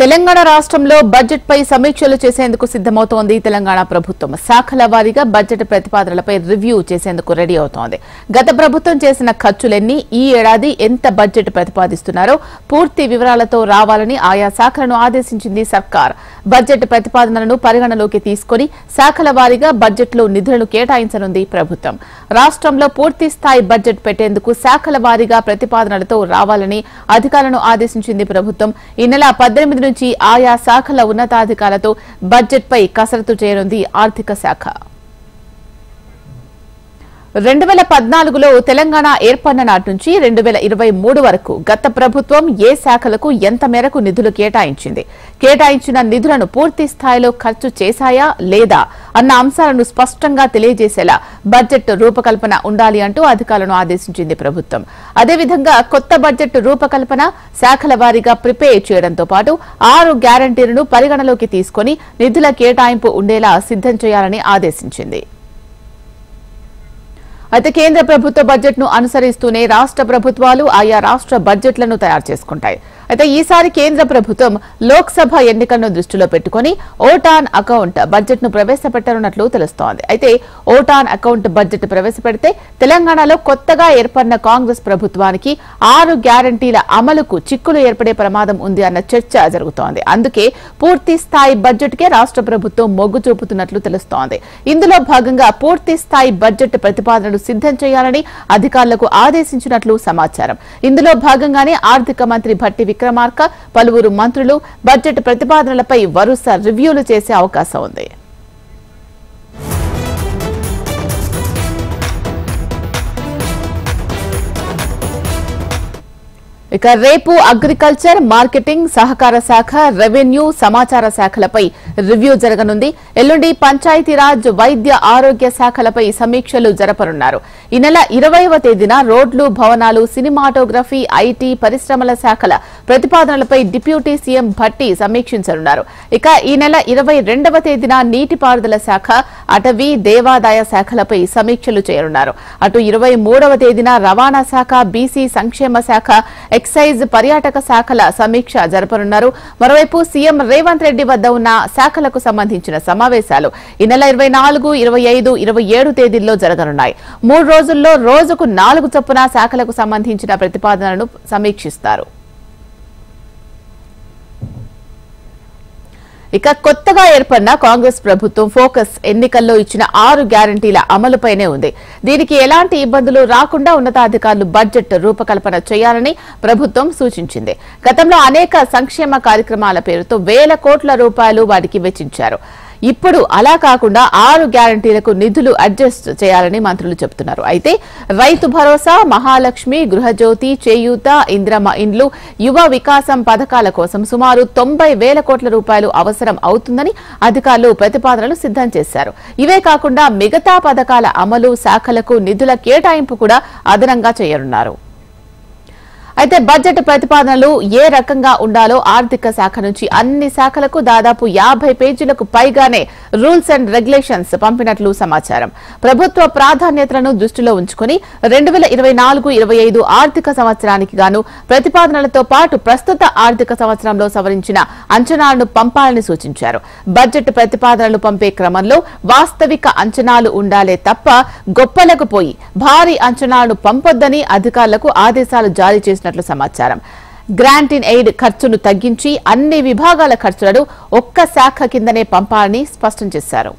తెలంగాణ రాష్ట్రంలో బడ్జెట్ పై సమీక్షలు చేసేందుకు సిద్ధమవుతోంది తెలంగాణ ప్రభుత్వం. శాఖల వారీగా బడ్జెట్ ప్రతిపాదనలపై రివ్యూ చేసేందుకు రెడీ అవుతోంది. గత ప్రభుత్వం చేసిన ఖర్చులెన్ని, ఈ ఏడాది ఎంత బడ్జెట్ ప్రతిపాదిస్తున్నారో పూర్తి వివరాలతో రావాలని ఆయా శాఖలను ఆదేశించింది సర్కార్. బడ్జెట్ ప్రతిపాదనలను పరిగణలోకి తీసుకుని శాఖల వారీగా బడ్జెట్లో నిధులను కేటాయించనుంది ప్రభుత్వం. రాష్ట్రంలో పూర్తి స్థాయి బడ్జెట్ పెట్టేందుకు శాఖల వారీగా ప్రతిపాదనలతో రావాలని అధికారులను ఆదేశించింది ప్రభుత్వం. ఈ నెల 18 నుంచి ఆయా శాఖల ఉన్నతాధికారులతో బడ్జెట్ పై కసరత్తు చేయనుంది ఆర్థిక శాఖ. 2014లో తెలంగాణ ఏర్పడిన నాటి నుంచి 2023 వరకు గత ప్రభుత్వం ఏ శాఖలకు ఎంత మేరకు నిధులు కేటాయించింది, కేటాయించిన నిధులను పూర్తి స్థాయిలో ఖర్చు చేశాయా లేదా అన్న అంశాలను స్పష్టంగా తెలియజేసేలా బడ్జెట్ రూపకల్పన ఉండాలి అంటూ అధికారులను ఆదేశించింది ప్రభుత్వం. అదేవిధంగా కొత్త బడ్జెట్ రూపకల్పన శాఖల వారీగా ప్రిపేర్ చేయడంతో పాటు 6 గ్యారంటీలను పరిగణలోకి తీసుకుని నిధుల కేటాయింపు ఉండేలా సిద్ధం చేయాలని ఆదేశించింది. అయితే కేంద్ర ప్రభుత్వ బడ్జెట్ ను అనుసరిస్తూనే రాష్ట్ర ప్రభుత్వాలు ఆయా రాష్ట్ర బడ్జెట్లను తయారు చేసుకుంటాయి. అయితే ఈసారి కేంద్ర ప్రభుత్వం లోక్సభ ఎన్నికలను దృష్టిలో పెట్టుకుని ఓట్ ఆన్ అకౌంట్ బడ్జెట్ ను ప్రవేశపెట్టనున్నట్లు తెలుస్తోంది. అయితే ఓట్ ఆన్ అకౌంట్ బడ్జెట్ ప్రవేశపెడితే తెలంగాణలో కొత్తగా ఏర్పడిన కాంగ్రెస్ ప్రభుత్వానికి 6 గ్యారంటీల అమలుకు చిక్కులు ఏర్పడే ప్రమాదం ఉంది అన్న చర్చ జరుగుతోంది. అందుకే పూర్తి స్థాయి బడ్జెట్ కే రాష్ట్ర ప్రభుత్వం మొగ్గు చూపుతున్నట్లు తెలుస్తోంది. ఇందులో భాగంగా పూర్తి స్థాయి బడ్జెట్ ప్రతిపాదనలు సిద్ధం చేయాలని అధికారులకు ఆదేశించినట్లు సమాచారం. ఇందులో భాగంగానే ఆర్థిక మంత్రి భట్టి విక్రమార్క, పలువురు మంత్రులు బడ్జెట్ ప్రతిపాదనలపై వరుస రివ్యూలు చేసే అవకాశం ఉంది. ఇక రేపు అగ్రికల్చర్, మార్కెటింగ్, సహకార శాఖ, రెవెన్యూ, సమాచార శాఖలపై రివ్యూ జరగనుంది. ఎల్లుండి పంచాయతీరాజ్, వైద్య ఆరోగ్య శాఖలపై సమీక్షలు జరపనున్నారు. ఈ నెల 20వ తేదీన రోడ్లు, భవనాలు, సినిమాటోగ్రఫీ, ఐటీ, పరిశ్రమల శాఖల ప్రతిపాదనలపై డిప్యూటీ సీఎం భట్టి సమీక్షించనున్నారు. ఇక ఈ నెల 22వ తేదీన నీటిపారుదల శాఖ, అటవీ, దేవాదాయ శాఖలపై సమీక్షలు చేయనున్నారు. అటు 23వ తేదీన రవాణా శాఖ, బీసీ సంక్షేమ శాఖ, ఎక్సైజ్, పర్యాటక శాఖల సమీక్ష జరపనున్నారు. మరోవైపు సీఎం రేవంత్ రెడ్డి వద్ద ఉన్న శాఖలకు సంబంధించిన సమావేశాలు ఈ నెల 24, 25, 27 తేదీల్లో జరగనున్నాయి. 3 రోజుల్లో రోజుకు 4 చొప్పున శాఖలకు సంబంధించిన ప్రతిపాదనలను సమీక్షిస్తారు. ఇక కొత్తగా ఏర్పడిన కాంగ్రెస్ ప్రభుత్వం ఫోకస్ ఎన్నికల్లో ఇచ్చిన 6 గ్యారంటీల అమలుపైనే ఉంది. దీనికి ఎలాంటి ఇబ్బందులు రాకుండా ఉన్నతాధికారులు బడ్జెట్ రూపకల్పన చేయాలని ప్రభుత్వం సూచించింది. గతంలో అనేక సంక్షేమ కార్యక్రమాల పేరుతో వేల కోట్ల రూపాయలు వాటికి వెచ్చించారు. ఇప్పుడు అలా కాకుండా 6 గ్యారంటీలకు నిధులు అడ్జస్ట్ చేయాలని మంత్రులు చెబుతున్నారు. అయితే రైతు భరోసా, మహాలక్ష్మి, గృహజ్యోతి, చేయూత, ఇందిరమ్మ ఇండ్లు, యువ వికాసం పథకాల కోసం సుమారు 90,000 కోట్ల రూపాయలు అవసరం అవుతుందని అధికారులు ప్రతిపాదనలు సిద్ధం చేశారు. ఇవే కాకుండా మిగతా పథకాల అమలు, శాఖలకు నిధుల కేటాయింపు కూడా అదనంగా చేయనున్నారు. అయితే బడ్జెట్ ప్రతిపాదనలు ఏ రకంగా ఉండాలో ఆర్థిక శాఖ నుంచి అన్ని శాఖలకు దాదాపు 50 పేజీలకు పైగానే రూల్స్ అండ్ రెగ్యులేషన్స్ పంపినట్లు సమాచారం. ప్రభుత్వ ప్రాధాన్యతలను దృష్టిలో ఉంచుకుని 2024-25 ఆర్థిక సంవత్సరానికి గాను ప్రతిపాదనలతో పాటు ప్రస్తుత ఆర్థిక సంవత్సరంలో సవరించిన అంచనాలను పంపాలని సూచించారు. బడ్జెట్ ప్రతిపాదనలు పంపే క్రమంలో వాస్తవిక అంచనాలు ఉండాలే తప్ప గొప్పలకు పోయి భారీ అంచనాలను పంపొద్దని అధికారులకు ఆదేశాలు జారీ చేసినట్లు సమాచారం. గ్రాంట్ ఇన్ ఎయిడ్ ఖర్చును తగ్గించి అన్ని విభాగాల ఖర్చులను ఒక్క శాఖ కిందనే పంపాలని స్పష్టం చేశారు.